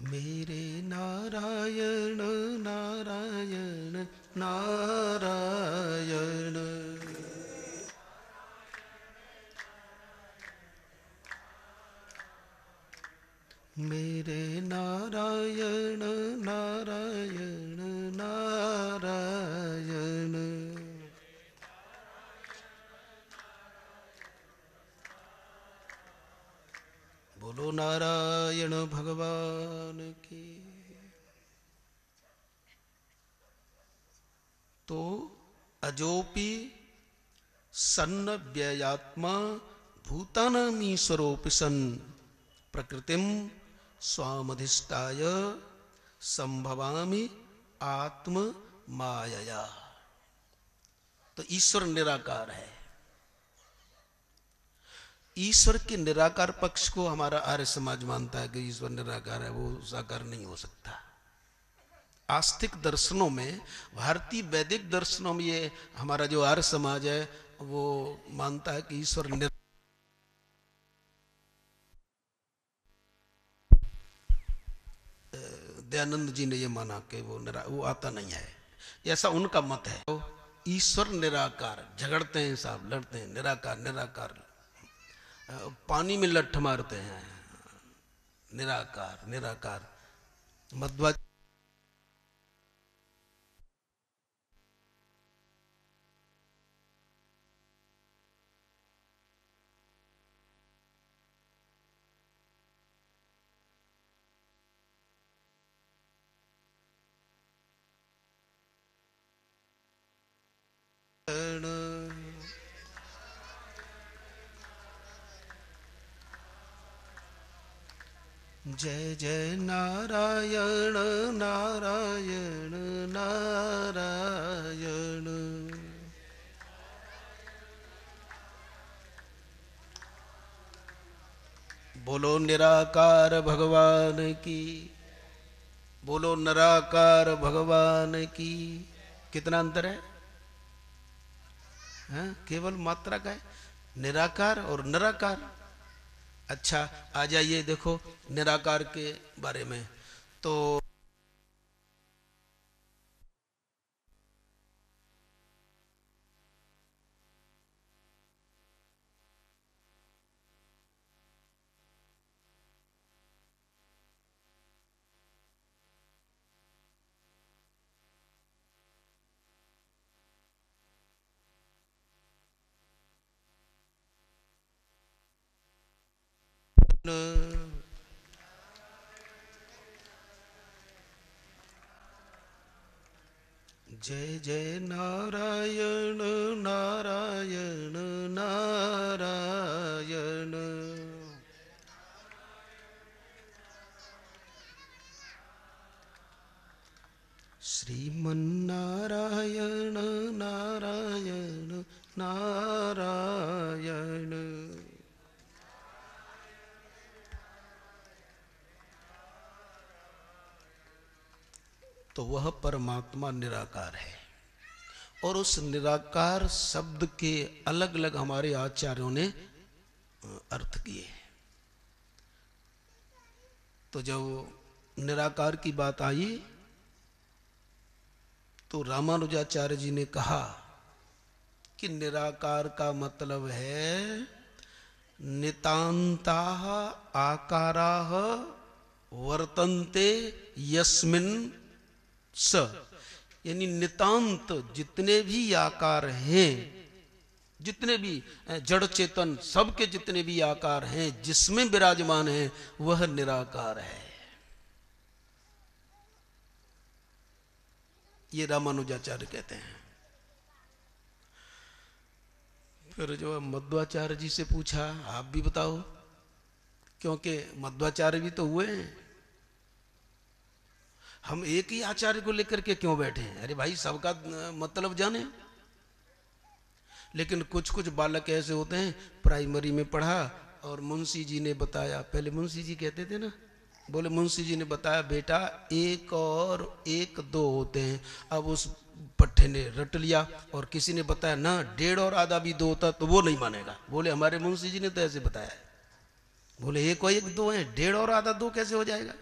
मेरे नारायण नारायण नारायण, मेरे नारायण नारायण नारायण। बोलो नारायण भगवान की। तो अजोपि सन्न व्ययात्मा भूतानामीश्वरोऽपि सन् प्रकृतिम स्वामधिष्ठाय संभवामि आत्म मायया। तो ईश्वर निराकार है। ईश्वर के निराकार पक्ष को हमारा आर्य समाज मानता है कि ईश्वर निराकार है, वो साकार नहीं हो सकता। आस्तिक दर्शनों में, भारतीय वैदिक दर्शनों में, ये हमारा जो आर्य समाज है वो मानता है कि ईश्वर दयानंद जी ने ये माना कि वो आता नहीं है, ऐसा उनका मत है। तो ईश्वर निराकार, झगड़ते हैं साहब, लड़ते हैं, निराकार निराकार, पानी में लठ मारते हैं, निराकार निराकार। मध्वा जय जय नारायण नारायण नारायण। बोलो निराकार भगवान की, बोलो निराकार भगवान की। कितना अंतर है? केवल मात्रा का है, निराकार और निराकार। अच्छा, आ जाइए, देखो निराकार के बारे में। तो जय जय नारायण नारायण नारायण। श्रीमन्नारायण नारायण नारायण। तो वह परमात्मा निराकार है, और उस निराकार शब्द के अलग अलग हमारे आचार्यों ने अर्थ किए। तो जब निराकार की बात आई तो रामानुजाचार्य जी ने कहा कि निराकार का मतलब है नितान्ताः आकाराः वर्तन्ते यस्मिन् स, यानी नितांत जितने भी आकार हैं, जितने भी जड़ चेतन, सबके जितने भी आकार हैं जिसमें विराजमान है वह निराकार है। ये रामानुजाचार्य कहते हैं। फिर जो मध्वाचार्य जी से पूछा, आप भी बताओ, क्योंकि मध्वाचार्य भी तो हुए हैं। हम एक ही आचार्य को लेकर के क्यों बैठे हैं? अरे भाई, सबका मतलब जाने। लेकिन कुछ कुछ बालक ऐसे होते हैं, प्राइमरी में पढ़ा और मुंशी जी ने बताया, पहले मुंशी जी कहते थे ना, बोले मुंशी जी ने बताया बेटा एक और एक दो होते हैं। अब उस पट्टे ने रट लिया, और किसी ने बताया ना डेढ़ और आधा भी दो होता, तो वो नहीं मानेगा। बोले हमारे मुंशी जी ने तो ऐसे बताया है। बोले एक और एक दो है, डेढ़ और आधा दो कैसे हो जाएगा?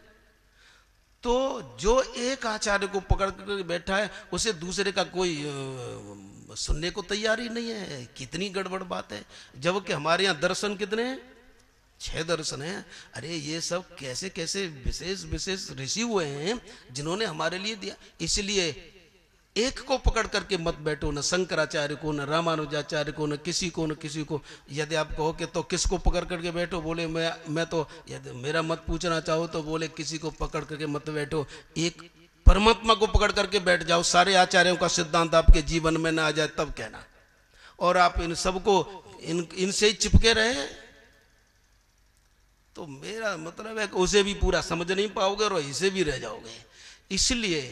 तो जो एक आचार्य को पकड़ कर बैठा है उसे दूसरे का कोई सुनने को तैयार ही नहीं है। कितनी गड़बड़ बात है। जबकि हमारे यहाँ दर्शन कितने हैं? 6 दर्शन हैं। अरे ये सब कैसे कैसे विशेष विशेष ऋषि हुए हैं जिन्होंने हमारे लिए दिया। इसलिए एक को पकड़ करके मत बैठो, न शंकराचार्य को, न रामानुजाचार्य को, न किसी को, न किसी को। यदि आप कहो कि तो किसको पकड़ करके बैठो, बोले मैं तो, यदि मेरा मत पूछना चाहो तो बोले किसी को पकड़ करके मत बैठो, एक परमात्मा को पकड़ करके बैठ जाओ। सारे आचार्यों का सिद्धांत आपके जीवन में ना आ जाए तब कहना। और आप इन सबको इनसे ही चिपके रहे तो मेरा मतलब है कि उसे भी पूरा समझ नहीं पाओगे और इसे भी रह जाओगे। इसलिए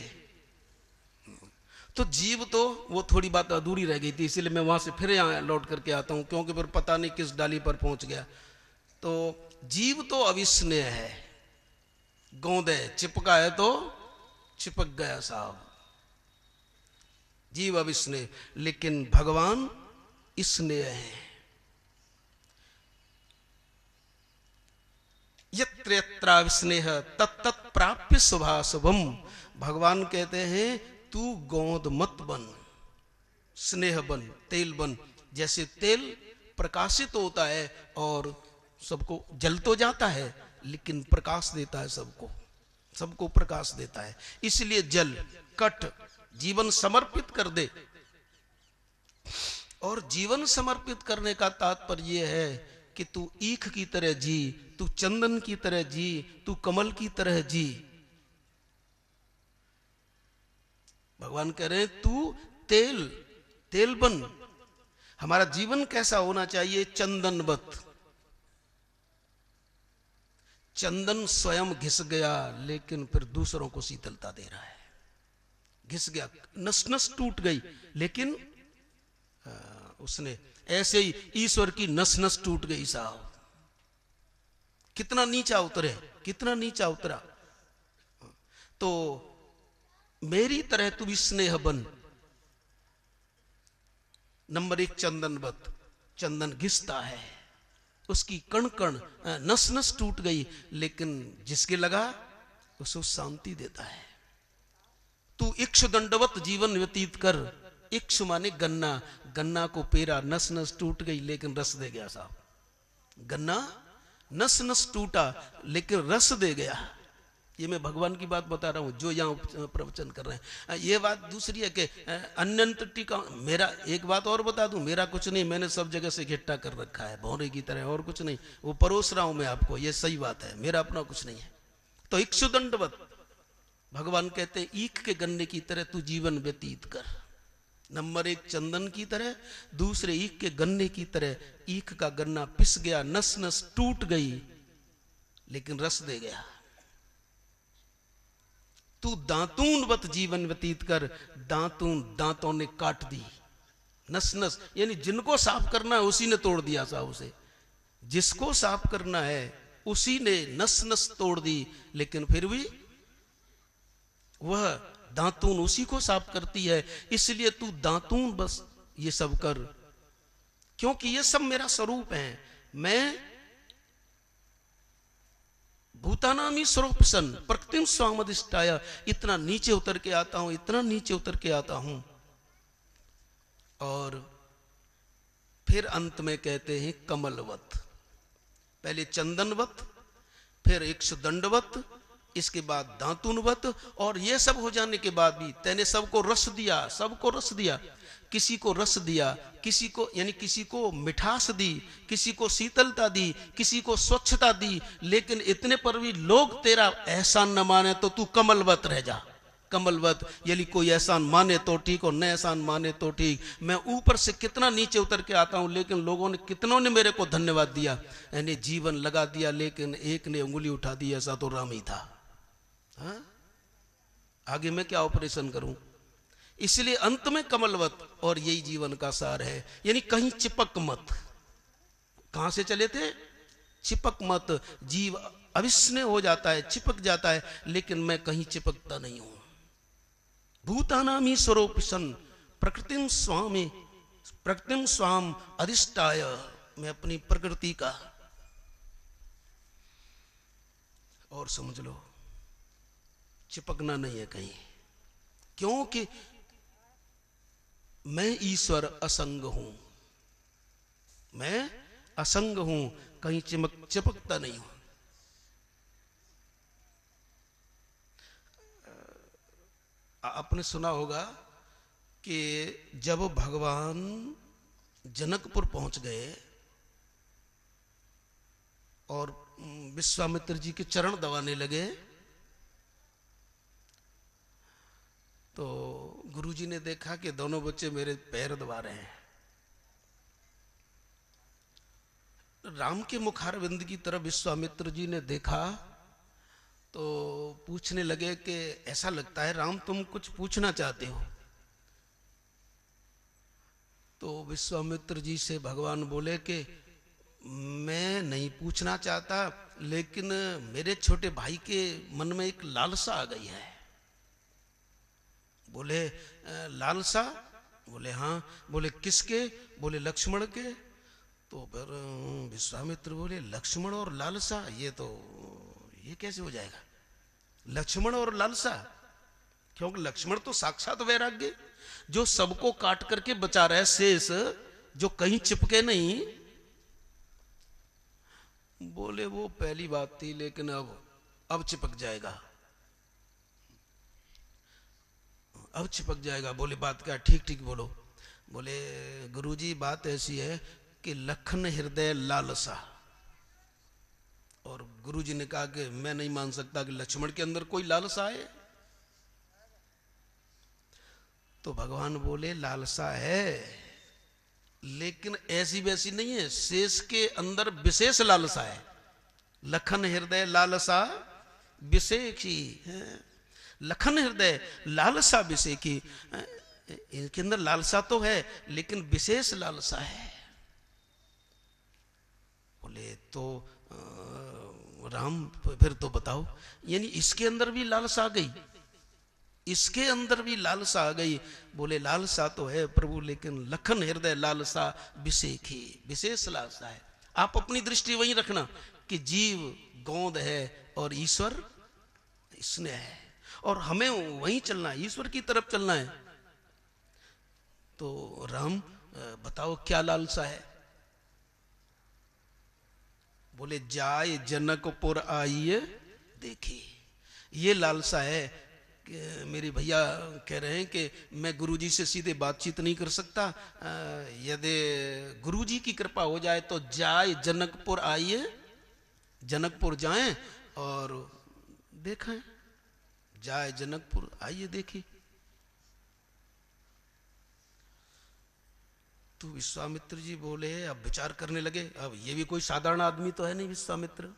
तो जीव तो वो थोड़ी बात अधूरी रह गई थी, इसलिए मैं वहां से फिर यहाँ लौट करके आता हूं, क्योंकि फिर पता नहीं किस डाली पर पहुंच गया। तो जीव तो अविस्नेह है, गोंद है, चिपका है तो चिपक गया साहब। जीव अविस्नेह, लेकिन भगवान स्नेह है। यत्र यत्र विस्नेह तत्त प्राप्य शुभाशुभम। भगवान कहते हैं तू गोंद मत बन, स्नेह बन, तेल बन। जैसे तेल प्रकाशित होता है और सबको जल तो जाता है लेकिन प्रकाश देता है, सबको प्रकाश देता है। इसलिए जल कट जीवन समर्पित कर दे। और जीवन समर्पित करने का तात्पर्य यह है कि तू ईख की तरह जी, तू चंदन की तरह जी, तू कमल की तरह जी। भगवान कह रहे हैं तू तेल बन। हमारा जीवन कैसा होना चाहिए? चंदनवत। चंदन स्वयं घिस गया लेकिन फिर दूसरों को शीतलता दे रहा है। घिस गया, नस नस टूट गई, लेकिन उसने ऐसे ही ईश्वर की नस नस टूट गई साहब। कितना नीचा उतरे, कितना नीचा उतरा। तो मेरी तरह तू भी स्नेह बन। नंबर 1 चंदनवत। चंदन घिसता है, उसकी कण कण नस नस टूट गई, लेकिन जिसके लगा उसको शांति देता है। तू इक्षु दंडवत जीवन व्यतीत कर। इक्षु माने गन्ना, गन्ना को पेरा, नस नस टूट गई लेकिन रस दे गया साहब। गन्ना नस नस टूटा लेकिन रस दे गया। ये मैं भगवान की बात बता रहा हूं जो यहां प्रवचन कर रहे हैं। ये बात दूसरी है कि अन्यंत टीका। मेरा एक बात और बता दूं, मेरा कुछ नहीं, मैंने सब जगह से इकट्ठा कर रखा है भौरे की तरह, और कुछ नहीं। वो परोस रहा हूं मैं आपको, ये सही बात है, मेरा अपना कुछ नहीं है। तो इक्षुदंडवत भगवान कहते हैं ईख के गन्ने की तरह तू जीवन व्यतीत कर। नंबर 1 चंदन की तरह, दूसरे ईख के गन्ने की तरह। ईख का गन्ना पिस गया, नस नस टूट गई, लेकिन रस दे गया। तू दांतूनवत जीवन व्यतीत कर। दांतून, दांतों ने काट दी, नस नस, यानी जिनको साफ करना है उसी ने तोड़ दिया साहब उसे। जिसको साफ करना है उसी ने नस नस तोड़ दी, लेकिन फिर भी वह दांतून उसी को साफ करती है। इसलिए तू दांतून बस ये सब कर, क्योंकि ये सब मेरा स्वरूप है। मैं भूतानामी स्वरूपसन प्रकृतिम स्वामधिष्ठाय। इतना नीचे उतर के आता हूं, इतना नीचे उतर के आता हूं। और फिर अंत में कहते हैं कमलवत। पहले चंदनवत, फिर इक्षुदंडवत, इसके बाद दांतुनवत। और ये सब हो जाने के बाद भी तैने सबको रस दिया, सबको रस दिया। किसी को रस दिया, किसी को यानी किसी को मिठास दी, किसी को शीतलता दी, किसी को स्वच्छता दी, लेकिन इतने पर भी लोग तेरा एहसान न माने तो तू कमलवत रह जा। कमलवत यानी कोई एहसान माने तो ठीक और न एहसान माने तो ठीक। मैं ऊपर से कितना नीचे उतर के आता हूं, लेकिन लोगों ने कितनों ने मेरे को धन्यवाद दिया, यानी जीवन लगा दिया, लेकिन एक ने उंगली उठा दी, ऐसा तो राम ही था। हाँ? आगे मैं क्या ऑपरेशन करूं? इसलिए अंत में कमलवत, और यही जीवन का सार है। यानी कहीं चिपक मत। कहां से चले थे? चिपक मत। जीव अविस्नेह हो जाता है, चिपक जाता है, लेकिन मैं कहीं चिपकता नहीं हूं। भूतानामी स्वरूपसन प्रकृतिम स्वाम अधिष्ठाय। मैं अपनी प्रकृति का, और समझ लो चिपकना नहीं है कहीं, क्योंकि मैं ईश्वर असंग हूं, मैं असंग हूं, कहीं चिपकता नहीं हूं। आपने सुना होगा कि जब भगवान जनकपुर पहुंच गए और विश्वामित्र जी के चरण दबाने लगे, तो गुरुजी ने देखा कि दोनों बच्चे मेरे पैर दबा रहे हैं। राम के मुखारविंद की तरफ विश्वामित्र जी ने देखा तो पूछने लगे कि ऐसा लगता है राम तुम कुछ पूछना चाहते हो। तो विश्वामित्र जी से भगवान बोले कि मैं नहीं पूछना चाहता, लेकिन मेरे छोटे भाई के मन में एक लालसा आ गई है। बोले लालसा? बोले हाँ। बोले किसके? बोले लक्ष्मण के। तो फिर विश्वामित्र बोले लक्ष्मण और लालसा, ये कैसे हो जाएगा? लक्ष्मण और लालसा? क्योंकि लक्ष्मण तो साक्षात वैराग्य, जो सबको काट करके बचा रहा है, शेष जो कहीं चिपके नहीं। बोले वो पहली बात थी, लेकिन अब चिपक जाएगा, अब चिपक जाएगा। बोले बात क्या? ठीक ठीक बोलो। बोले गुरुजी बात ऐसी है कि लखन हृदय लालसा। और गुरुजी ने कहा कि मैं नहीं मान सकता कि लक्ष्मण के अंदर कोई लालसा है। तो भगवान बोले लालसा है, लेकिन ऐसी वैसी नहीं है, शेष के अंदर विशेष लालसा है। लखन हृदय लालसा विशेषी है। लखन हृदय लालसा विशेषी, इनके अंदर लालसा तो है लेकिन विशेष लालसा है। बोले तो राम फिर तो बताओ, यानी इसके अंदर भी लालसा आ गई, इसके अंदर भी लालसा आ गई। बोले लालसा तो है प्रभु, लेकिन लखन हृदय लालसा विशेषी, विशेष लालसा है। आप अपनी दृष्टि वहीं रखना कि जीव गोंद है और ईश्वर स्नेह है, और हमें वहीं चलना है, ईश्वर की तरफ चलना है। तो राम बताओ क्या लालसा है? बोले जाय जनकपुर आइए देखी। ये लालसा है कि मेरे भैया कह रहे हैं कि मैं गुरुजी से सीधे बातचीत नहीं कर सकता, यदि गुरुजी की कृपा हो जाए तो जाय जनकपुर आइए, जनकपुर जाएं और देखें, जाए जनकपुर आइए देखिए। तो विश्वामित्र जी बोले, अब विचार करने लगे। अब ये भी कोई साधारण आदमी तो है नहीं विश्वामित्र।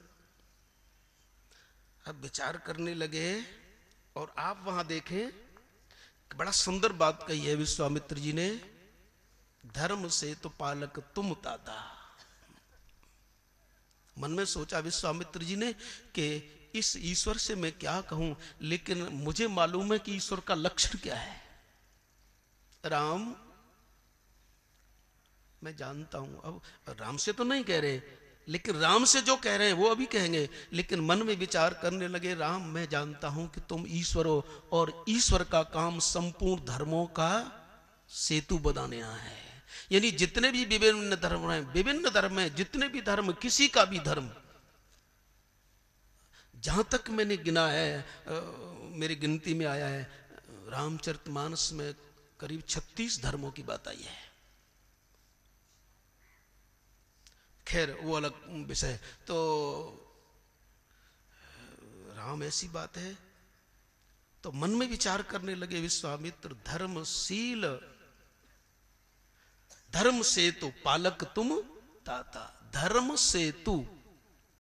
अब विचार करने लगे, और आप वहां देखें बड़ा सुंदर बात कही है विश्वामित्र जी ने, धर्म से तो पालक तुम ताता। मन में सोचा विश्वामित्र जी ने कि इस ईश्वर से मैं क्या कहूं, लेकिन मुझे मालूम है कि ईश्वर का लक्षण क्या है। राम मैं जानता हूं, अब राम से तो नहीं कह रहे, लेकिन राम से जो कह रहे हैं वो अभी कहेंगे। लेकिन मन में विचार करने लगे, राम मैं जानता हूं कि तुम ईश्वर हो, और ईश्वर का काम संपूर्ण धर्मों का सेतु बनाना है। यानी जितने भी विभिन्न धर्म हैं, विभिन्न धर्म हैं, जितने भी धर्म, किसी का भी धर्म, जहां तक मैंने गिना है, मेरी गिनती में आया है, रामचरितमानस में करीब 36 धर्मों की बात आई है। खैर वो अलग विषय। तो राम ऐसी बात है, तो मन में विचार करने लगे विश्वामित्र, धर्मशील, धर्म सेतु पालक तुम ताता। धर्म सेतु